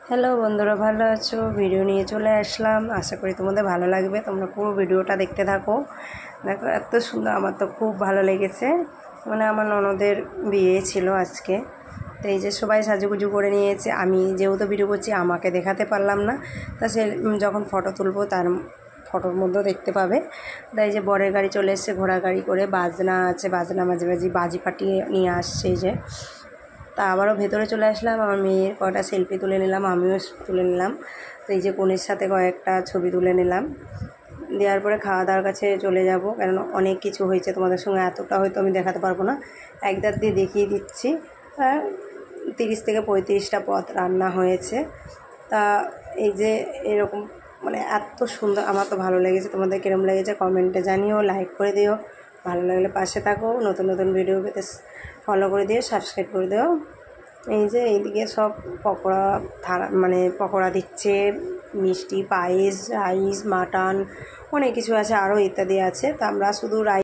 Hello বন্ধুরা, ভালো আছো? ভিডিও নিয়ে চলে আসলাম, আশা করি তোমাদের ভালো লাগবে। তোমরা পুরো ভিডিওটা দেখতে থাকো। দেখো এত সুন্দর, আমার তো খুব ভালো লেগেছে। মানে আমার ননদের বিয়ে ছিল আজকে, তো এই যে সবাই সাজুগুজু করে নিয়েছে। আমি যেহেতু ভিডিও করছি আমাকে দেখাতে পারলাম না, তা সে যখন ফটো তুলবো তার ফটোর মধ্যেও দেখতে পাবে। তাই যে বরের গাড়ি চলে এসছে, ঘোড়া গাড়ি করে, বাজনা আছে, বাজনা বাজি ফাটিয়ে নিয়ে আসছে। এই যে তা আবারও ভেতরে চলে আসলাম, আমার মেয়ের কয়টা সেলফি তুলে নিলাম, আমিও তুলে নিলাম। তো এই যে কনের সাথে কয়েকটা ছবি তুলে নিলাম। দেওয়ার পরে খাওয়া দাওয়ার কাছে চলে যাব, কারণ অনেক কিছু হয়েছে, তোমাদের সঙ্গে এতটা হয়তো আমি দেখাতে পারবো না। একদার দিয়ে দেখিয়ে দিচ্ছি। 30 থেকে 35টা পদ রান্না হয়েছে। তা এই যে এরকম, মানে এত সুন্দর, আমার তো ভালো লেগেছে। তোমাদের কীরকম লেগেছে কমেন্টে জানিও, লাইক করে দিও, ভালো লাগলে পাশে থাকো, নতুন নতুন ভিডিও পেতে ফলো করে দিও, সাবস্ক্রাইব করে দিও। এই যে এইদিকে সব পকোড়া মানে পকোড়া দিচ্ছে, মিষ্টি, পায়েস, রাইস, মাটন, অনেক কিছু আছে, আরও ইত্যাদি আছে। তা আমরা শুধু রাইস